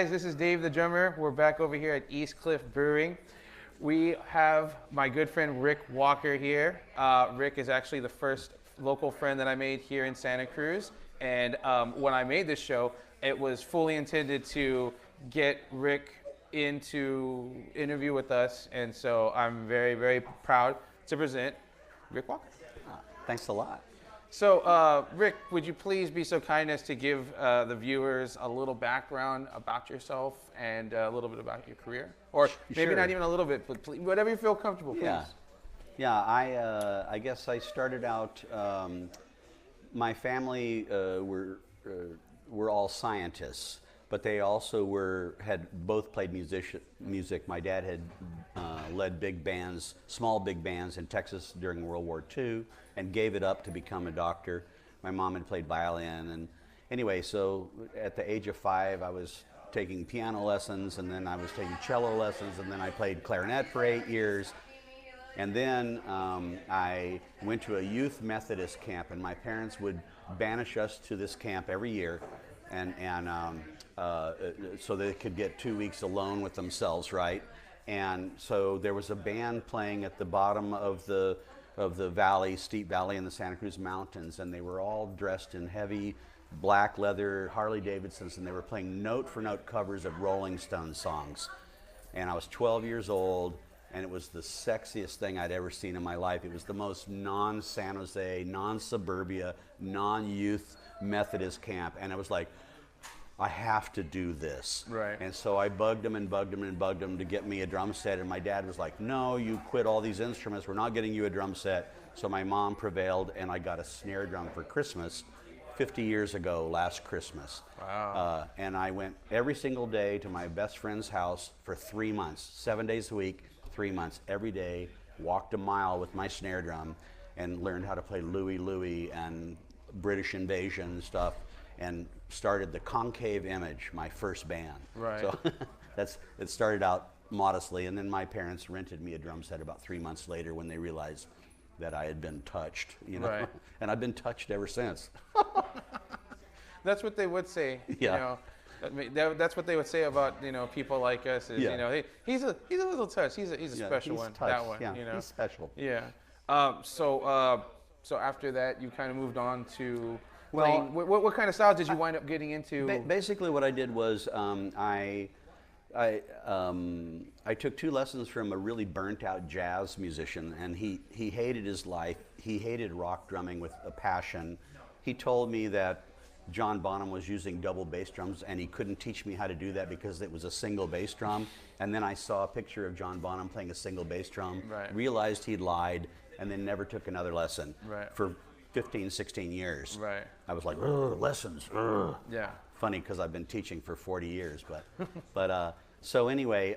guys, this is Dave the drummer. We're back over here at East Cliff Brewing. We have my good friend Rick Walker here. Rick is actually the first local friend that I made here in Santa Cruz. And when I made this show, it was fully intended to get Rick into interview with us. And so I'm very, very proud to present Rick Walker. Thanks a lot. So, Rick, would you please be so kind as to give the viewers a little background about yourself and a little bit about your career? Or maybe not even a little bit, but please, whatever you feel comfortable, please. Yeah, I guess I started out, my family were all scientists, but they also had both played music. My dad had led big bands, small big bands in Texas during World War II, and gave it up to become a doctor. My mom had played violin, and anyway, so at the age of 5, I was taking piano lessons, and then I was taking cello lessons, and then I played clarinet for 8 years. And then I went to a youth Methodist camp, and my parents would banish us to this camp every year, and so they could get 2 weeks alone with themselves, right? And so there was a band playing at the bottom of the valley, steep valley in the Santa Cruz Mountains, and they were all dressed in heavy black leather Harley Davidsons, and they were playing note for note covers of Rolling Stones songs. And I was 12 years old, and it was the sexiest thing I'd ever seen in my life. It was the most non-San Jose, non-suburbia, non-youth Methodist camp, and I was like, I have to do this. Right. And so I bugged him and bugged him and bugged him to get me a drum set, and my dad was like, no, you quit all these instruments, we're not getting you a drum set. So my mom prevailed, and I got a snare drum for Christmas 50 years ago, last Christmas. Wow. And I went every single day to my best friend's house for 3 months, 7 days a week, 3 months, every day, walked a mile with my snare drum, and learned how to play Louie Louie and British Invasion stuff, and started the Concave Image, my first band. Right. So it started out modestly, and then my parents rented me a drum set about 3 months later when they realized that I had been touched, you know. Right. And I've been touched ever since. That's what they would say. Yeah. You know, that's what they would say about, you know, people like us. Is, Yeah. you know, hey, he's a little touched. He's a special he's one. touched. That one. Yeah, You know. he's special. Yeah. So after that, you kind of moved on to playing. What kind of styles did you wind up getting into? Basically, what I did was I took 2 lessons from a really burnt-out jazz musician, and he hated his life. He hated rock drumming with a passion. He told me that John Bonham was using double bass drums, and he couldn't teach me how to do that because it was a single bass drum. And then I saw a picture of John Bonham playing a single bass drum, Right. realized he'd lied, and then never took another lesson Right. for 15, 16 years. Right. I was like, ugh, lessons, ugh. Yeah. Funny because I've been teaching for 40 years, but so anyway,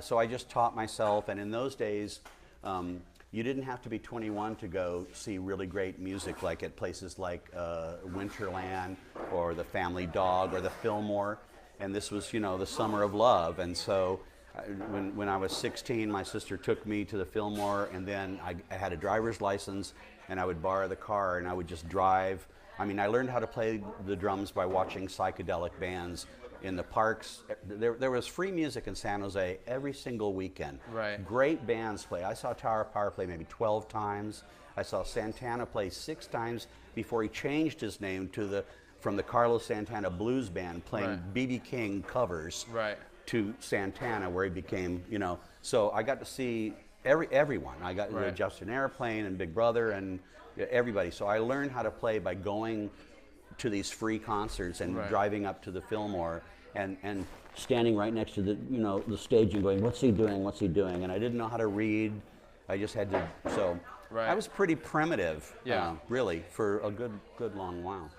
so I just taught myself, and in those days, you didn't have to be 21 to go see really great music, like at places like Winterland or the Family Dog or the Fillmore, and this was, you know, the summer of love. And so when I was 16, my sister took me to the Fillmore, and then I had a driver's license, and I would borrow the car, and I would just drive. I mean, I learned how to play the drums by watching psychedelic bands in the parks. There was free music in San Jose every single weekend. Right. Great bands play. I saw Tower of Power play maybe 12 times. I saw Santana play 6 times before he changed his name to from the Carlos Santana Blues Band, playing Right. B.B. King covers, Right. to Santana, where he became, you know. So I got to see everyone. I got Right. Justin Airplane and Big Brother and everybody. So I learned how to play by going to these free concerts and Right. driving up to the Fillmore and standing right next to the stage and going, what's he doing, what's he doing? And I didn't know how to read. I just had to, so Right. I was pretty primitive, Yeah. really, for a good long while.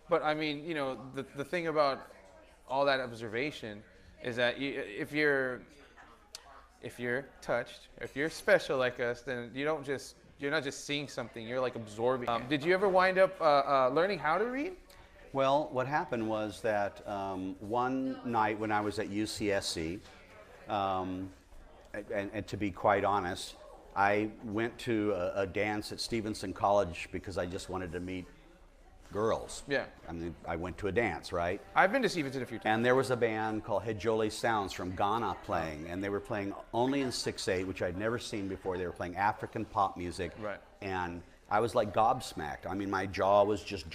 But I mean, you know, the thing about all that observation is that if you're touched, if you're special like us, then you're not just seeing something, you're like absorbing. Did you ever wind up learning how to read? Well, what happened was that one night when I was at UCSC, and to be quite honest, I went to a dance at Stevenson College because I just wanted to meet girls. Yeah. I mean, I went to a dance, right? I've been to Stevenson a few times. And there was a band called Hejole Sounds from Ghana playing, and they were playing only in 6/8, which I'd never seen before. They were playing African pop music, Right. and I was like gobsmacked. I mean, my jaw was just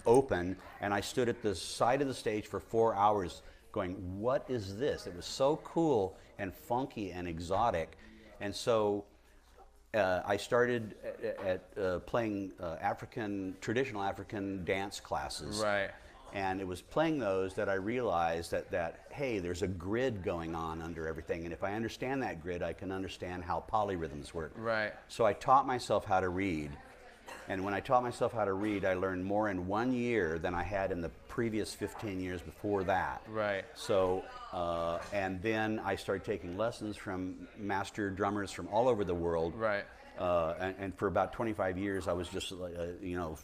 open, and I stood at the side of the stage for 4 hours going, what is this? It was so cool and funky and exotic. And so I started at playing traditional African dance classes. Right. And it was playing those that I realized that hey, there's a grid going on under everything. And if I understand that grid, I can understand how polyrhythms work. Right. So I taught myself how to read. And when I taught myself how to read, I learned more in 1 year than I had in the previous 15 years before that. Right. So, and then I started taking lessons from master drummers from all over the world. Right. And for about 25 years, I was just like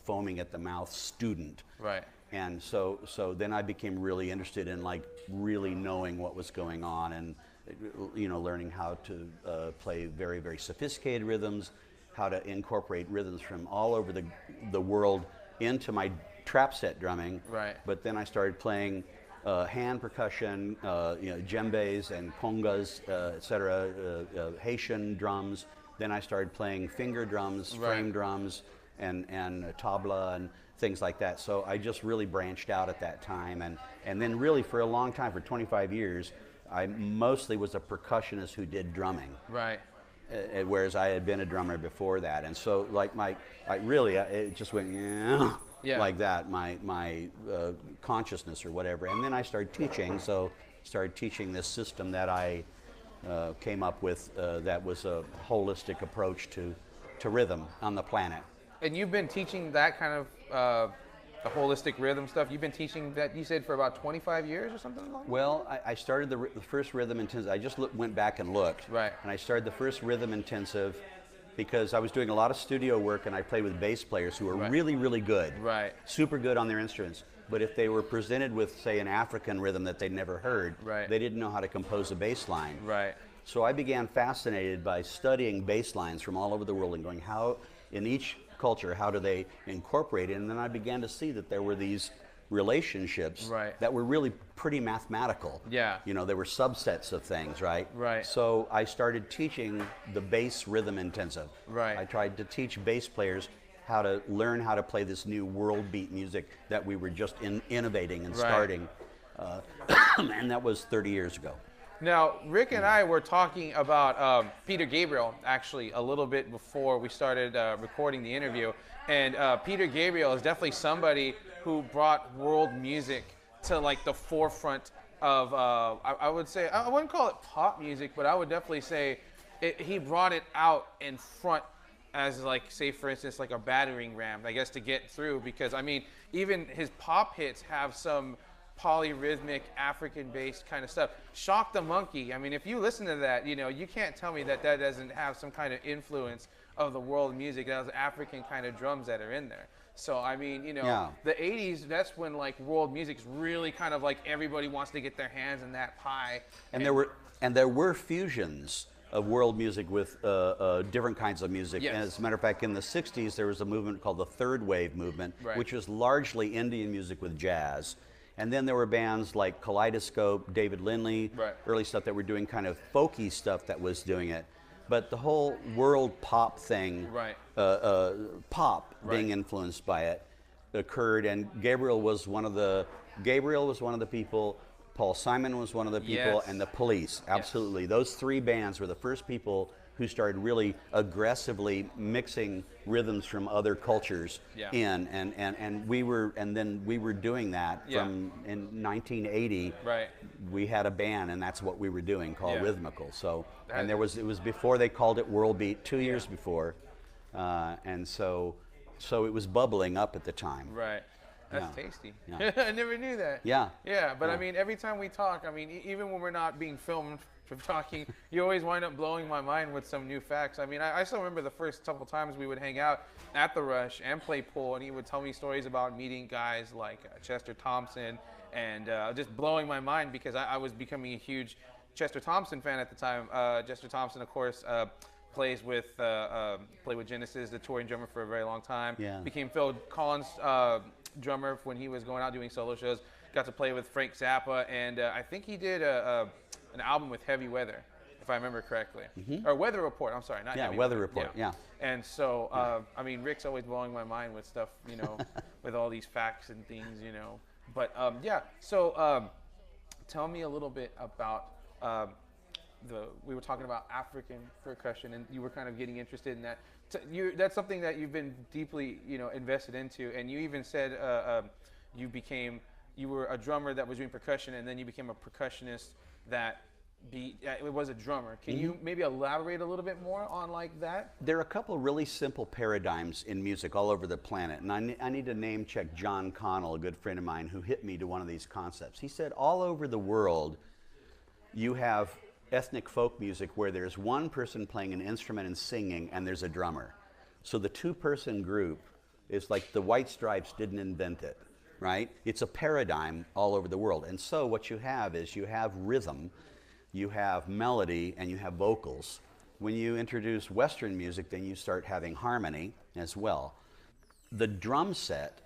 foaming at the mouth student. Right. And so then I became really interested in like really knowing what was going on and learning how to play very, very sophisticated rhythms, how to incorporate rhythms from all over the world into my trap set drumming. Right. But then I started playing hand percussion, djembes and congas, etc., Haitian drums. Then I started playing finger drums, frame drums, and tabla and things like that. So I just really branched out at that time, and then really for a long time, for 25 years, I mostly was a percussionist who did drumming. Right. Whereas I had been a drummer before that, and so like it just went like that, my consciousness or whatever, and then I started teaching. So started teaching this system that I came up with that was a holistic approach to rhythm on the planet. And you've been teaching that kind of the holistic rhythm stuff. You've been teaching that, you said, for about 25 years or something like that? Well, I started the first rhythm intensive. I just went back and looked. Right. And I started the first rhythm intensive because I was doing a lot of studio work, and I played with bass players who were really, really good. Right. Super good on their instruments. But if they were presented with, say, an African rhythm that they'd never heard, they didn't know how to compose a bass line. Right. So I began fascinated by studying bass lines from all over the world and going, how, in each culture, how do they incorporate it? And then I began to see that there were these relationships that were really pretty mathematical. Yeah. They were subsets of things, right? Right. So I started teaching the bass rhythm intensive. Right. I tried to teach bass players how to learn how to play this new world beat music that we were just innovating and starting. And that was 30 years ago. Now, Rick and I were talking about Peter Gabriel, actually, a little bit before we started recording the interview. And Peter Gabriel is definitely somebody who brought world music to like the forefront of, I would say, I wouldn't call it pop music, but I would definitely say he brought it out in front as, like, say, for instance, like a battering ram, I guess, to get through. Because, I mean, even his pop hits have some polyrhythmic, African-based kind of stuff. Shock the Monkey, I mean, if you listen to that, you can't tell me that doesn't have some kind of influence of the world music. Those African kind of drums that are in there. So, I mean, the 80s, that's when, like, world music's really kind of like everybody wants to get their hands in that pie. And there were fusions of world music with different kinds of music. Yes. And as a matter of fact, in the 60s, there was a movement called the Third Wave movement, which was largely Indian music with jazz. And then there were bands like Kaleidoscope, David Lindley, early stuff that were doing kind of folky stuff that was doing it. But the whole world pop thing, pop being influenced by it, occurred. And Gabriel was one of the people. Paul Simon was one of the people, and the Police. Absolutely, those three bands were the first people who started really aggressively mixing rhythms from other cultures in, and we were doing that from in 1980. We had a band, and that's what we were doing, called Rhythmical. So, and it was before they called it World Beat, 2 years before, and so it was bubbling up at the time. Right. That's tasty. I never knew that. Yeah. Yeah, but I mean, every time we talk, I mean, even when we're not being filmed for talking, you always wind up blowing my mind with some new facts. I mean, I still remember the first couple times we would hang out at the Rush and play pool, and he would tell me stories about meeting guys like Chester Thompson, and just blowing my mind because I was becoming a huge Chester Thompson fan at the time. Chester Thompson, of course, plays with played with Genesis, the touring drummer for a very long time. Yeah. Became Phil Collins' drummer when he was going out doing solo shows. Got to play with Frank Zappa, and I think he did an album with Heavy Weather, if I remember correctly, or Weather Report. I'm sorry, not Yeah, Heavy Weather Report. Yeah. And so, I mean, Rick's always blowing my mind with stuff, you know, with all these facts and things, you know. But yeah, so tell me a little bit about we were talking about African percussion, and you were kind of getting interested in that. That's something that you've been deeply, you know, invested into, and you even said you were a drummer that was doing percussion, and then you became a percussionist that it was a drummer. Can you maybe elaborate a little bit more on like that? There are a couple really simple paradigms in music all over the planet, and I need to name check John Connell, a good friend of mine, who hit me to one of these concepts. He said all over the world you have ethnic folk music where there's one person playing an instrument and singing, and there's a drummer. So the two-person group is like the White Stripes didn't invent it, right? It's a paradigm all over the world. And so what you have is you have rhythm, you have melody, and you have vocals. When you introduce Western music, then you start having harmony as well. The drum set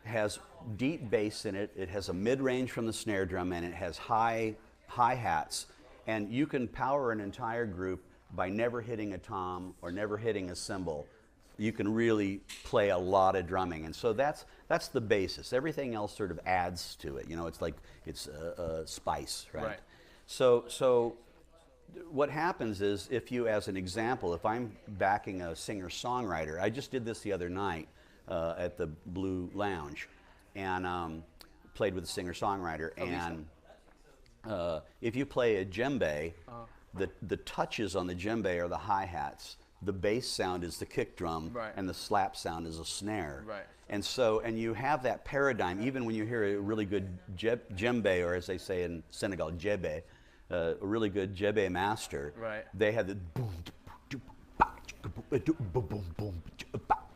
has deep bass in it, it has a mid-range from the snare drum, and it has hi-hats. And you can power an entire group by never hitting a tom or never hitting a cymbal. You can really play a lot of drumming, and so that's the basis. Everything else sort of adds to it. You know, it's like it's spice, right? So what happens is, if you, as an example, if I'm backing a singer-songwriter, I just did this the other night at the Blue Lounge, and played with a singer-songwriter, and if you play a djembe, the touches on the djembe are the hi-hats. The bass sound is the kick drum, and the slap sound is a snare. And so, and you have that paradigm, even when you hear a really good djembe, or as they say in Senegal, djebe, a really good djebe master, they have the boom,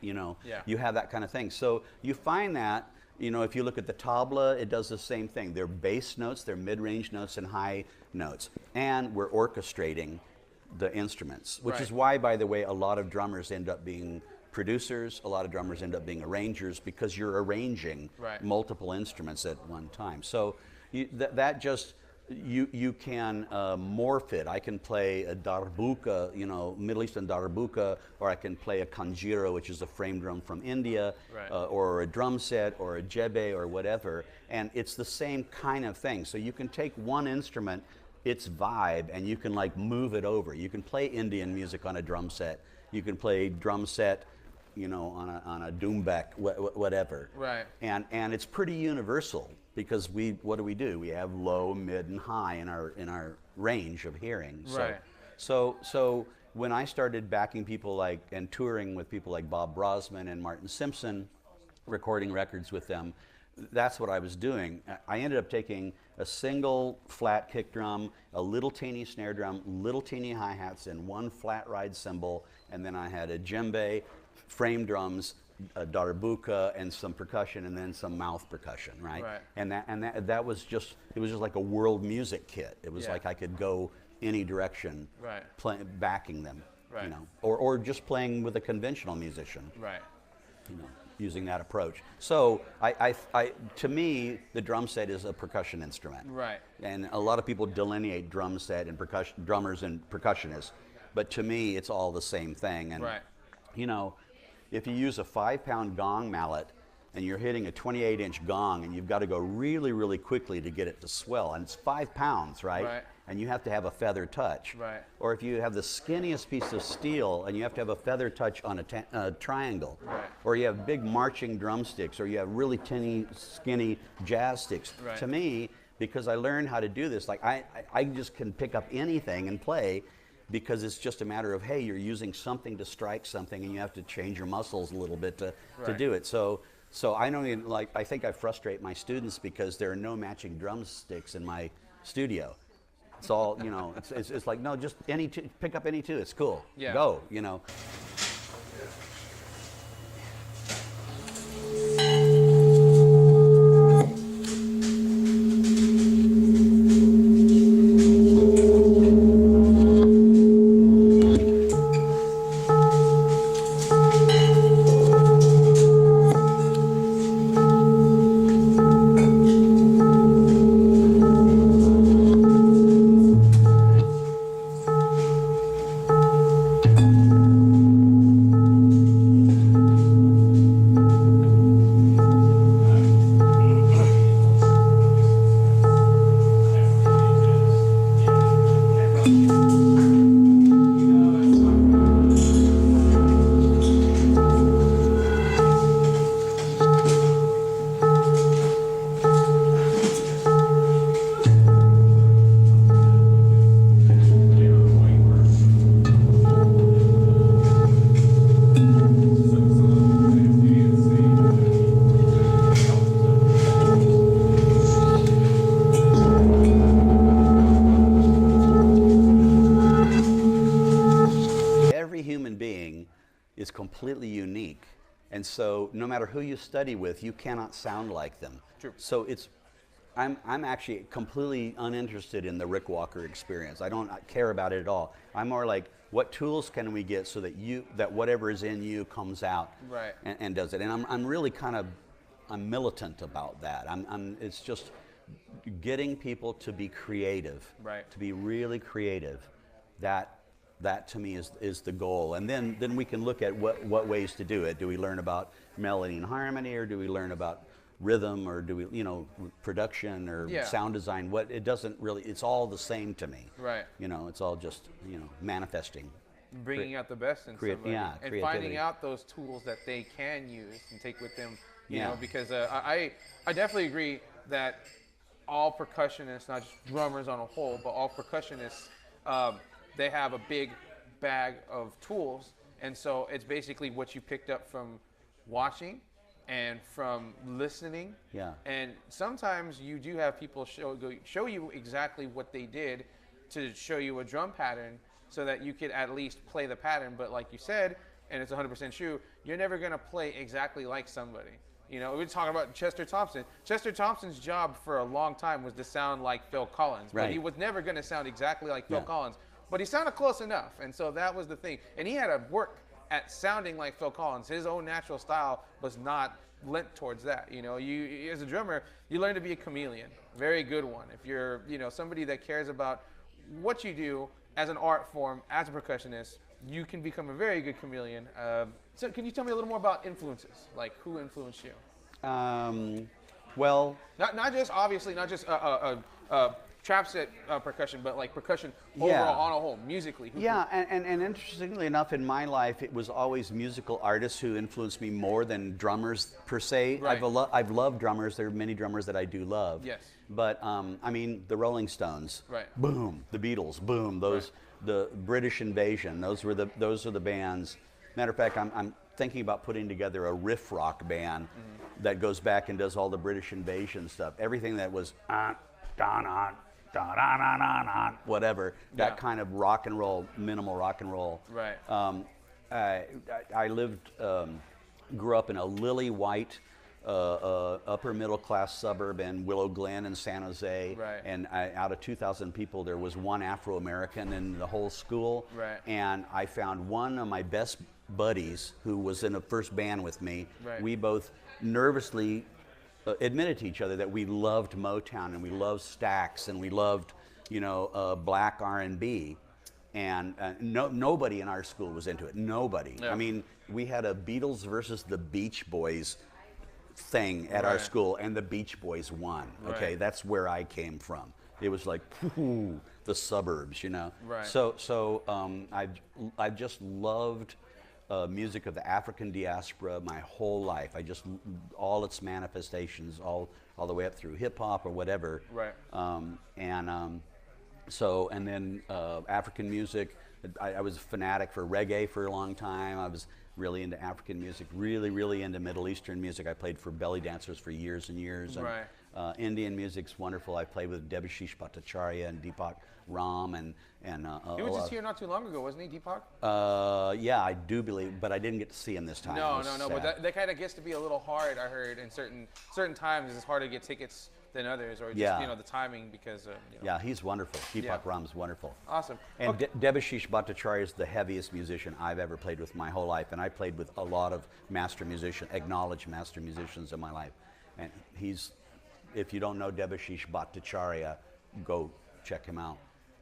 you know, you have that kind of thing. So you find that, you know, if you look at the tabla, it does the same thing. They're bass notes, they're mid-range notes, and high notes. And we're orchestrating the instruments, which is why, by the way, a lot of drummers end up being producers, a lot of drummers end up being arrangers, because you're arranging multiple instruments at one time. So you can morph it. I can play a darbuka, you know, Middle Eastern darbuka, or I can play a kanjira, which is a frame drum from India, or a drum set, or a jebe, or whatever, and it's the same kind of thing. So you can take one instrument, its vibe, and you can like move it over. You can play Indian music on a drum set. You can play drum set, you know, on a doumbek, whatever. And it's pretty universal, because what do? We have low, mid, and high in our range of hearing. So when I started backing people and touring with people like Bob Brosman and Martin Simpson, recording records with them, that's what I was doing. I ended up taking a single flat kick drum, a little teeny snare drum, little teeny hi-hats, and one flat ride cymbal, and then I had a djembe, frame drums, a darbuka, and some percussion, and then some mouth percussion, right? And that was just, it was just like a world music kit. It was like I could go any direction, backing them, you know, or just playing with a conventional musician, you know, using that approach. So to me, the drum set is a percussion instrument, and a lot of people delineate drum set and drummers and percussionists, but to me, it's all the same thing. And you know, if you use a 5-pound gong mallet and you're hitting a 28-inch gong, and you've got to go really, really quickly to get it to swell, and it's 5 pounds, right? And you have to have a feather touch. Or if you have the skinniest piece of steel and you have to have a feather touch on a triangle. Or you have big marching drumsticks, or you have really tinny, skinny jazz sticks. To me, because I learned how to do this, like I just can pick up anything and play, because it's just a matter of, hey, you're using something to strike something, and you have to change your muscles a little bit to do it. So I don't even, I think I frustrate my students because there are no matching drumsticks in my studio. It's all, you know, it's like, no, just pick up any two, it's cool. Go, you know. completely unique. And so no matter who you study with, you cannot sound like them. True. So I'm actually completely uninterested in the Rick Walker experience. I don't care about it at all. I'm more like, what tools can we get so that whatever is in you comes out Right. and does it. And I'm really I'm militant about that. It's just getting people to be creative, Right. to be really creative. That to me is the goal. And then we can look at what ways to do it. Do we learn about melody and harmony, or do we learn about rhythm, or do we, production or sound design? It doesn't really, it's all the same to me. Right. It's all just, manifesting. Bringing out the best in somebody. Yeah, and creativity. finding out those tools that they can use and take with them, you Yeah. know, because I definitely agree that all percussionists, not just drummers on a whole, but all percussionists, they have a big bag of tools, and so it's basically what you picked up from watching and from listening. Yeah. And sometimes you do have people show you exactly what they did to show you a drum pattern so that you could at least play the pattern. But like you said, and it's 100% true, you're never going to play exactly like somebody. We're talking about Chester Thompson. Chester Thompson's job for a long time was to sound like Phil Collins. Right. But he was never going to sound exactly like Phil Collins. But he sounded close enough. And so that was the thing. And he had to work at sounding like Phil Collins. His own natural style was not lent towards that. You as a drummer, you learn to be a chameleon. Very good one. If you're, somebody that cares about what you do as an art form, as a percussionist, you can become a very good chameleon. So can you tell me a little more about influences? Like, who influenced you? Well, not just trap set percussion, but like percussion overall on a whole, musically. And interestingly enough, in my life, it was always musical artists who influenced me more than drummers per se. Right. I've loved drummers. There are many drummers that I do love. Yes. But the Rolling Stones. Right. Boom. The Beatles. Boom. The British Invasion. Those are the bands. Matter of fact, I'm thinking about putting together a riff rock band that goes back and does all the British Invasion stuff. Everything that was whatever, that kind of rock and roll, minimal rock and roll. Right. I grew up in a lily white upper middle class suburb in Willow Glen in San Jose. Right. And out of 2,000 people, there was one Afro-American in the whole school. Right. And I found one of my best buddies who was in the first band with me. Right. We both nervously admitted to each other that we loved Motown and we loved Stax and we loved, black R&B, and nobody in our school was into it. Nobody. Yeah. I mean, we had a Beatles versus the Beach Boys thing at our school, and the Beach Boys won. Okay, Right. that's where I came from. It was like the suburbs, Right. So I've just loved music of the African diaspora my whole life. All its manifestations, all the way up through hip hop or whatever. Right. And then African music. I was a fanatic for reggae for a long time. I was really into African music, really into Middle Eastern music. I played for belly dancers for years and years. And, Right. Indian music's wonderful. I played with Debashish Bhattacharya and Deepak Ram and He was just here not too long ago, wasn't he, Deepak? yeah, I do believe, but I didn't get to see him this time. No. But that kind of gets to be a little hard, I heard, in certain times. It's harder to get tickets than others, or just, the timing because Yeah, he's wonderful. Deepak Ram's wonderful. Awesome. And Okay. Debashish Bhattacharya is the heaviest musician I've ever played with my whole life, and I played with a lot of acknowledged master musicians in my life. And if you don't know Debashish Bhattacharya, go check him out.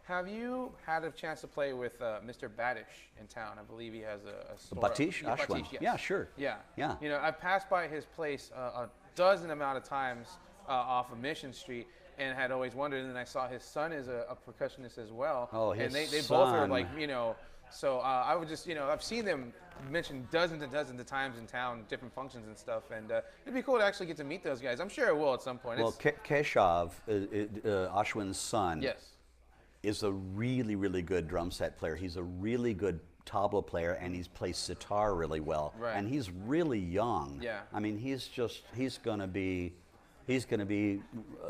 Have you had a chance to play with Mr. Badish in town? I believe he has a store. Batish? Yeah, Ashwin? Batish, yes. Yeah, sure. Yeah. Yeah. I've passed by his place a dozen amount of times off of Mission Street, and had always wondered. And then I saw his son is a percussionist as well. Oh, his And they both are son. like, So I would just, I've seen them mentioned dozens and dozens of times in town, different functions and stuff, and it'd be cool to actually get to meet those guys. I'm sure it will at some point. Well, Keshav, Ashwin's son, Yes. is a really good drum set player. He's a really good tabla player, and he plays sitar really well. Right. And he's really young. Yeah. I mean, he's he's going to be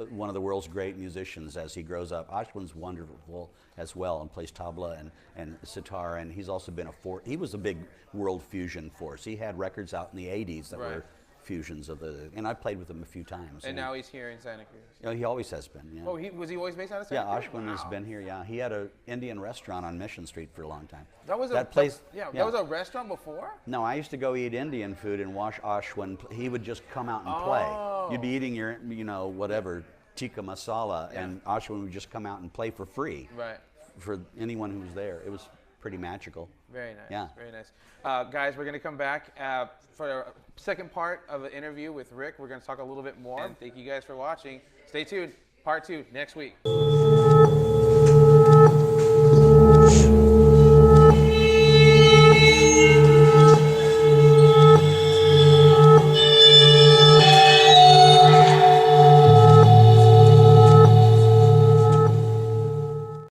one of the world's great musicians as he grows up. Ashwin's wonderful as well and plays tabla and sitar, and he's also been he was a big world fusion force. He had records out in the 80s that were fusions of and I played with him a few times. And now he's here in Santa Cruz. You know, he always has been. Yeah. Oh, was he always based out of Santa Cruz? Yeah, Ashwin has been here. Yeah, he had an Indian restaurant on Mission Street for a long time. That was that place. That was a restaurant before. No, I used to go eat Indian food and watch Ashwin. He would just come out and play. You'd be eating your, whatever tikka masala, and Ashwin would just come out and play for free. Right. For anyone who was there, it was pretty magical. Very nice. Yeah. Very nice. Guys, we're going to come back for the second part of the interview with Rick. We're going to talk a little bit more. And thank you guys for watching. Stay tuned. Part 2 next week.